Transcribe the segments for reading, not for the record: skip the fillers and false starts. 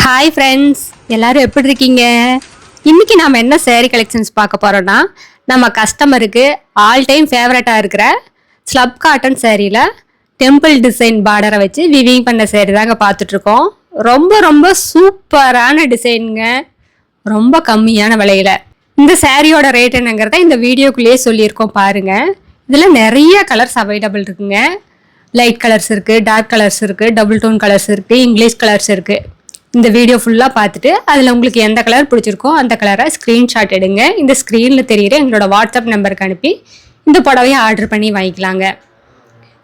Hi friends, எல்லாரும் எப்படி இருக்கீங்க? இன்னைக்கு நாம என்ன சேரீ கலெக்ஷன்ஸ் பார்க்க போறோம்னா, நம்ம கஸ்டமருக்கு ஆல் டைம் ஃபேவரட்டாக இருக்கிற ஸ்லப் காட்டன் சேரீல டெம்பிள் டிசைன் பார்டரை வச்சு விவிங் பண்ண சேரீ தாங்க பார்த்துட்ருக்கோம். ரொம்ப ரொம்ப சூப்பரான டிசைனுங்க, ரொம்ப கம்மியான விலையில. இந்த சேரீயோட ரேட் என்னங்கிறத இந்த வீடியோக்குள்ளேயே சொல்லியிருக்கோம் பாருங்க. இதில் நிறைய கலர்ஸ் அவைலபிள் இருக்குங்க. லைட் கலர்ஸ் இருக்குது, டார்க் கலர்ஸ் இருக்குது, டபுள் டோன் கலர்ஸ் இருக்குது, இங்கிலீஷ் கலர்ஸ் இருக்குது. இந்த வீடியோ ஃபுல்லாக பார்த்துட்டு அதில் உங்களுக்கு எந்த கலர் பிடிச்சிருக்கோ அந்த கலரை ஸ்க்ரீன்ஷாட் எடுங்க. இந்த ஸ்க்ரீனில் தெரிகிற எங்களோட வாட்ஸ்அப் நம்பருக்கு அனுப்பி இந்த புடவையை ஆர்டர் பண்ணி வாங்கிக்கலாங்க.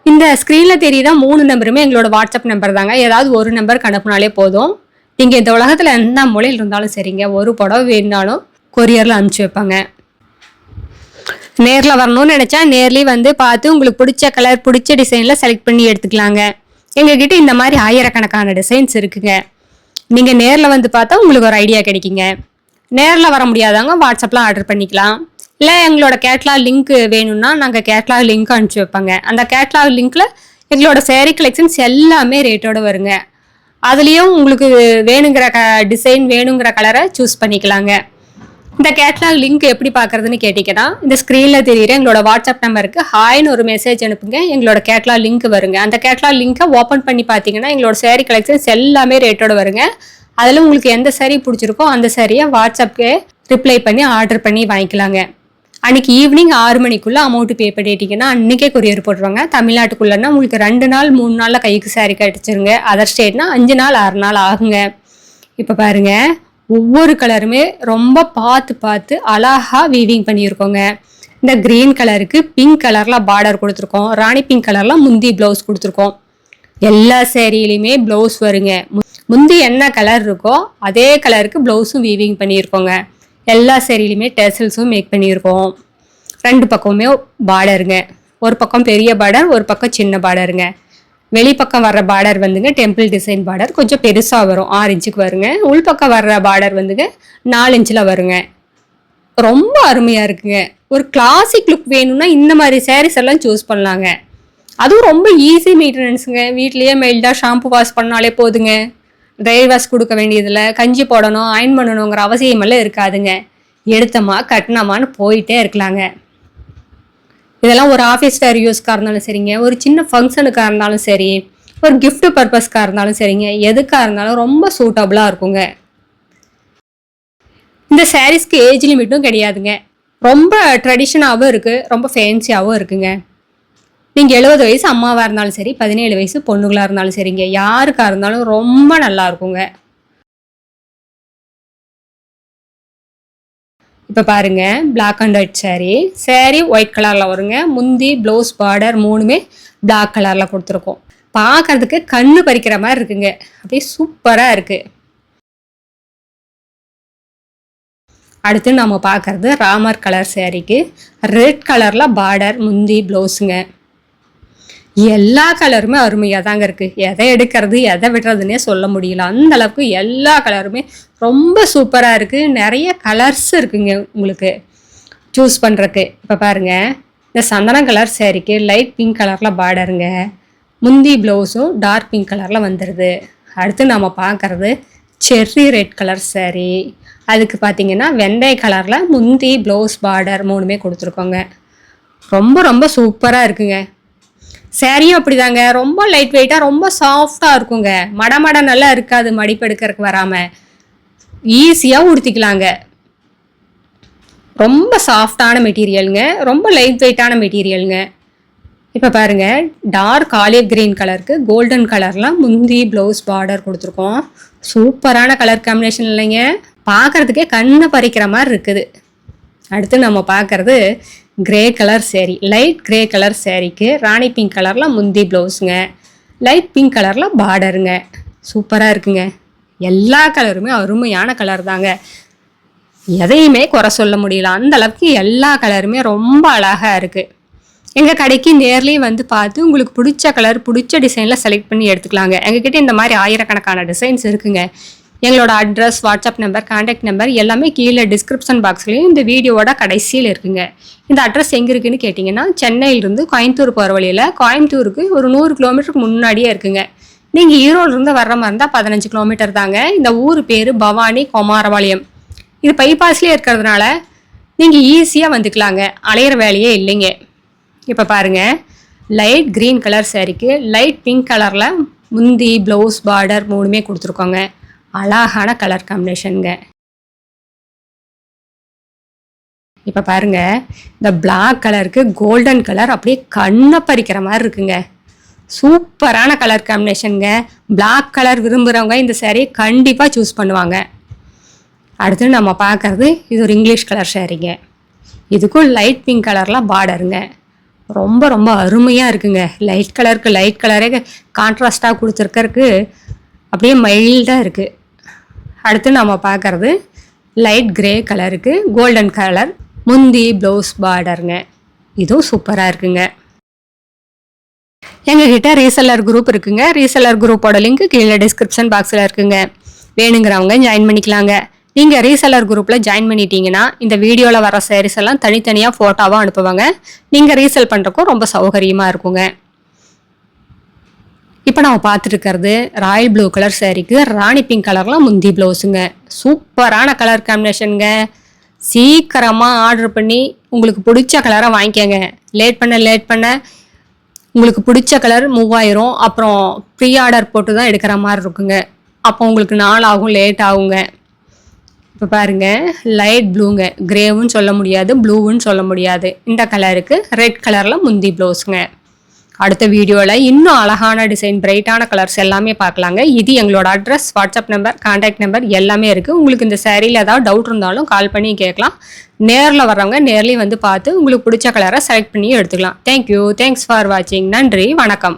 இந்த ஸ்க்ரீனில் தெரியுற 3 நம்பருமே எங்களோட வாட்ஸ்அப் நம்பர் தாங்க. ஏதாவது ஒரு நம்பருக்கு அனுப்புனாலே போதும். நீங்கள் இந்த உலகத்தில் எந்த மூலையில் இருந்தாலும் சரிங்க, ஒரு புடவை வேணுனாலும் கொரியரில் அனுப்பிச்சி வைப்பாங்க. நேரில் வரணும்னு நினச்சா நேர்லேயே வந்து பார்த்து உங்களுக்கு பிடிச்ச கலர் பிடிச்ச டிசைனில் செலக்ட் பண்ணி எடுத்துக்கலாங்க. எங்ககிட்ட இந்த மாதிரி ஆயிரக்கணக்கான டிசைன்ஸ் இருக்குங்க. நீங்கள் நேரில் வந்து பார்த்தா உங்களுக்கு ஒரு ஐடியா கிடைக்குங்க. நேரில் வர முடியாதவங்க வாட்ஸ்அப்பில் ஆர்டர் பண்ணிக்கலாம். இல்லை எங்களோட கேட்லாக் லிங்க் வேணும்னா நாங்கள் கேட்லாக் லிங்க் அனுப்பிச்சி வைப்பாங்க. அந்த கேட்லாக் லிங்க்கில் எங்களோட சேரீ கலெக்ஷன்ஸ் எல்லாமே ரேட்டோடு வருங்க. அதுலேயும் உங்களுக்கு வேணுங்கிற டிசைன் வேணுங்கிற கலரை சூஸ் பண்ணிக்கலாங்க. இந்த கேட்லாக் லிங்க் எப்படி பார்க்குறதுன்னு கேட்டிங்கன்னா, இந்த ஸ்க்ரீனில் தெரியுற எங்களோட வாட்ஸ்அப் நம்பருக்கு ஹாய்னு ஒரு மெசேஜ் அனுப்புங்க. எங்களோட கேட்லாக் லிங்க் வருங்க. அந்த கேட்லாக் லிங்க்கை ஓப்பன் பண்ணி பார்த்தீங்கன்னா எங்களோட சேரீ கலெக்ஷன்ஸ் எல்லாமே ரேட்டோடு வருங்க. அதில் உங்களுக்கு எந்த சேரீ பிடிச்சிருக்கோ அந்த சேரீயை வாட்ஸ்அப்க்கு ரிப்ளை பண்ணி ஆர்டர் பண்ணி வாங்கிக்கலாங்க. அன்றைக்கி ஈவினிங் 6 மணிக்குள்ளே அமௌண்ட்டு பே பண்ணிட்டீங்கன்னா அன்றைக்கே கொரியர் போட்டுருவாங்க. தமிழ்நாட்டுக்குள்ளேன்னா உங்களுக்கு 2 நாள் 3 நாளில் கைக்கு சேரீ கிடச்சிருங்க. அதர் ஸ்டேட்னா 5 நாள் 6 நாள் ஆகுங்க. இப்போ பாருங்கள், ஒவ்வொரு கலருமே ரொம்ப பார்த்து அழகாக வீவிங் பண்ணியிருக்கோங்க. இந்த க்ரீன் கலருக்கு பிங்க் கலரில் பார்டர் கொடுத்துருக்கோம். ராணி பிங்க் கலரில் முந்தி ப்ளவுஸ் கொடுத்துருக்கோம். எல்லா சேரீலையுமே ப்ளவுஸ் வருங்க. முந்தி என்ன கலர் இருக்கோ அதே கலருக்கு ப்ளவுஸும் வீவிங் பண்ணியிருக்கோங்க. எல்லா சேரீலையுமே டெசல்ஸும் மேக் பண்ணியிருக்கோம். 2 பக்கமுமே பார்டருங்க. ஒரு பக்கம் பெரிய பார்டர், ஒரு பக்கம் சின்ன பார்டருங்க. வெளிப்பக்கம் வர்ற பார்டர் வந்துங்க டெம்பிள் டிசைன் பார்டர், கொஞ்சம் பெருசாக வரும், 6 இன்ச்சுக்கு வருங்க. உள்பக்கம் வர்ற பார்டர் வந்துங்க 4 இன்ச்சில் வருங்க. ரொம்ப அருமையாக இருக்குங்க. ஒரு கிளாசிக் லுக் வேணும்னா இந்த மாதிரி சாரீஸ் எல்லாம் சூஸ் பண்ணலாங்க. அதுவும் ரொம்ப ஈஸி மெயின்டெனன்ஸுங்க. வீட்லேயே மெயில்டாக ஷாம்பு வாஷ் பண்ணாலே போதுங்க. ட்ரை வாஷ் கொடுக்க வேண்டியதில்லை, கஞ்சி போடணும், அயன் பண்ணணுங்கிற அவசியமெல்லாம் இருக்காதுங்க. எடுத்தமா கட்டினமான்னு போயிட்டே இருக்கலாங்க. இதெல்லாம் ஒரு ஆஃபீஸ் வேர் யூஸ்க்காக இருந்தாலும் சரிங்க, ஒரு சின்ன ஃபங்க்ஷனுக்காக இருந்தாலும் சரி, ஒரு கிஃப்ட் பர்பஸ்க்காக இருந்தாலும் சரிங்க, எதுக்காக இருந்தாலும் ரொம்ப சூட்டபுளாக இருக்குங்க. இந்த சாரீஸ்க்கு ஏஜ் லிமிட்டும் கிடையாதுங்க. ரொம்ப ட்ரெடிஷனாகவும் இருக்குது, ரொம்ப ஃபேன்சியாகவும் இருக்குங்க. நீங்கள் 70 வயசு அம்மாவாக இருந்தாலும் சரி, 17 வயசு பொண்ணுங்களாக இருந்தாலும் சரிங்க, யாருக்காக இருந்தாலும் ரொம்ப நல்லா இருக்குங்க. இப்போ பாருங்க, black and white sari white கலரில் வருங்க. முந்தி ப்ளவுஸ் பார்டர் 3மே பிளாக் கலரில் கொடுத்துருக்கோம். பார்க்கறதுக்கு கண்ணு பறிக்கிற மாதிரி இருக்குங்க. அப்படியே சூப்பராக இருக்குது. அடுத்து நம்ம பார்க்கறது ராமர் கலர் சேரீக்கு ரெட் கலரில் பார்டர், முந்தி ப்ளவுஸுங்க. எல்லா கலருமே அருமையாக தாங்க இருக்குது. எதை எடுக்கிறது எதை விடுறதுன்னே சொல்ல முடியல. அந்த அளவுக்கு எல்லா கலருமே ரொம்ப சூப்பராக இருக்குது. நிறைய கலர்ஸ் இருக்குங்க உங்களுக்கு சூஸ் பண்ணுறக்கு. இப்போ பாருங்கள், இந்த சந்தன கலர் சேரீக்கு லைட் பிங்க் கலரில் பார்டருங்க. முந்தி ப்ளவுஸும் டார்க் பிங்க் கலரில் வந்துடுது. அடுத்து நம்ம பார்க்குறது செர்ரி ரெட் கலர் சேரீ. அதுக்கு பார்த்திங்கன்னா வெந்தய கலரில் முந்தி ப்ளவுஸ் பார்டர் 3மே கொடுத்துருக்கோங்க. ரொம்ப ரொம்ப சூப்பராக இருக்குங்க. சேரீயும் அப்படிதாங்க, ரொம்ப லைட் வெயிட்டாக ரொம்ப சாஃப்டாக இருக்குங்க. மட நல்லா இருக்காது, மடிப்பு எடுக்கிறதுக்கு வராமல் ஈஸியாக உடுத்திக்கலாங்க. ரொம்ப சாஃப்டான மெட்டீரியலுங்க, ரொம்ப லைட் வெயிட்டான மெட்டீரியலுங்க. இப்போ பாருங்கள், டார்க் ஆலிவ் கிரீன் கலருக்கு கோல்டன் கலரில் முந்தி ப்ளவுஸ் பார்டர் கொடுத்துருக்கோம். சூப்பரான கலர் காம்பினேஷன் இல்லைங்க, பார்க்குறதுக்கே கண்ணை பறிக்கிற மாதிரி இருக்குது. அடுத்து நம்ம பார்க்குறது grey colour sari. Light grey colour சேரீக்கு ராணி பிங்க் கலரில் முந்தி ப்ளவுஸுங்க, லைட் பிங்க் கலரில் பார்டருங்க. சூப்பராக இருக்குங்க. எல்லா கலருமே அருமையான கலர் தாங்க. எதையுமே குறை சொல்ல முடியல, அந்த அளவுக்கு எல்லா கலருமே ரொம்ப அழகாக இருக்குது. எங்கள் கடைக்கு நேர்லேயும் வந்து பார்த்து உங்களுக்கு பிடிச்ச கலர் பிடிச்ச டிசைனில் செலக்ட் பண்ணி எடுத்துக்கலாங்க. எங்ககிட்ட இந்த மாதிரி ஆயிரக்கணக்கான டிசைன்ஸ் இருக்குங்க. எங்களோட address, WhatsApp number, contact number எல்லாமே கீழே டிஸ்கிரிப்ஷன் பாக்ஸ்லேயும் இந்த வீடியோவோட கடைசியில் இருக்குங்க. இந்த அட்ரஸ் எங்கே இருக்குதுன்னு கேட்டிங்கன்னா, சென்னையிலிருந்து கோயம்புத்தூர் போகிற வழியில் கோயம்புத்தூருக்கு ஒரு 100 கிலோமீட்டருக்கு முன்னாடியே இருக்குங்க. நீங்கள் ஈரோடுலேருந்து வர்ற மாதிரி இருந்தால் 15 கிலோமீட்டர் தாங்க. இந்த ஊர் பேர் பவானி குமாரபாளையம். இது பைபாஸ்லேயே இருக்கிறதுனால நீங்கள் ஈஸியாக வந்துக்கலாங்க, அலையிற வேலையே இல்லைங்க. இப்போ பாருங்கள், லைட் க்ரீன் கலர் சாரீக்கு லைட் பிங்க் கலரில் முந்தி ப்ளவுஸ் பார்டர் 3மே கொடுத்துருக்கோங்க. அழகான கலர் காம்பினேஷனுங்க. இப்போ பாருங்கள், இந்த பிளாக் கலருக்கு கோல்டன் கலர் அப்படியே கண்ணை பறிக்கிற மாதிரி இருக்குங்க. சூப்பரான கலர் காம்பினேஷனுங்க. பிளாக் கலர் விரும்புகிறவங்க இந்த சாரியை கண்டிப்பாக சூஸ் பண்ணுவாங்க. அடுத்து நம்ம பார்க்குறது இது ஒரு இங்கிலீஷ் கலர் சாரீங்க. இதுக்கும் லைட் பிங்க் கலர்லாம் பார்டருங்க. ரொம்ப ரொம்ப அருமையாக இருக்குங்க. லைட் கலருக்கு லைட் கலரே கான்ட்ராஸ்டாக கொடுத்துருக்கறக்கு அப்படியே மைல்டாக இருக்குது. அடுத்து நம்ம பார்க்குறது லைட் கிரே கலருக்கு கோல்டன் கலர் முந்தி ப்ளவுஸ் பார்டருங்க. இதுவும் சூப்பராக இருக்குங்க. எங்ககிட்ட ரீசெல்லர் குரூப் இருக்குங்க. ரீசெல்லர் குரூப்போட லிங்க் கீழே டிஸ்கிரிப்ஷன் பாக்ஸில் இருக்குங்க. வேணுங்கிறவங்க ஜாயின் பண்ணிக்கலாங்க. நீங்கள் ரீசெல்லர் குரூப்பில் ஜாயின் பண்ணிட்டீங்கன்னா இந்த வீடியோவில் வர சாரீஸ் எல்லாம் தனித்தனியாக ஃபோட்டோவாக அனுப்புவாங்க. நீங்கள் ரீசெல் பண்ணுறக்கும் ரொம்ப சௌகரியமாக இருக்குங்க. இப்போ நம்ம பார்த்துட்டு இருக்கிறது ராயல் ப்ளூ கலர் சாரீக்கு ராணி பிங்க் கலர்லாம் முந்தி ப்ளவுஸுங்க. சூப்பரான கலர் காம்பினேஷனுங்க. சீக்கிரமாக ஆர்டர் பண்ணி உங்களுக்கு பிடிச்ச கலரை வாங்கிக்கோங்க. லேட் பண்ண உங்களுக்கு பிடிச்ச கலர் மூவ் ஆயிரும். அப்புறம் ப்ரீ ஆர்டர் போட்டு தான் எடுக்கிற மாதிரி இருக்குங்க. அப்போ உங்களுக்கு நாள் ஆகும், லேட் ஆகுங்க. இப்போ பாருங்கள், லைட் ப்ளூங்க. கிரேவும் சொல்ல முடியாது, ப்ளூவும் சொல்ல முடியாது. இந்த கலருக்கு ரெட் கலரில் முந்தி ப்ளவுஸுங்க. அடுத்த வீடியோவில் இன்னும் அழகான டிசைன், பிரைட்டான கலர்ஸ் எல்லாமே பார்க்கலாங்க. இது எங்களோட address, WhatsApp number, contact number எல்லாமே இருக்குது. உங்களுக்கு இந்த சாரியில் ஏதாவது டவுட் இருந்தாலும் கால் பண்ணி கேட்கலாம். நேரில் வர்றவங்க நேர்லேயும் வந்து பார்த்து உங்களுக்கு பிடிச்ச கலரை செலக்ட் பண்ணி எடுத்துக்கலாம். தேங்க்யூ, தேங்க்ஸ் ஃபார் வாட்சிங். நன்றி, வணக்கம்.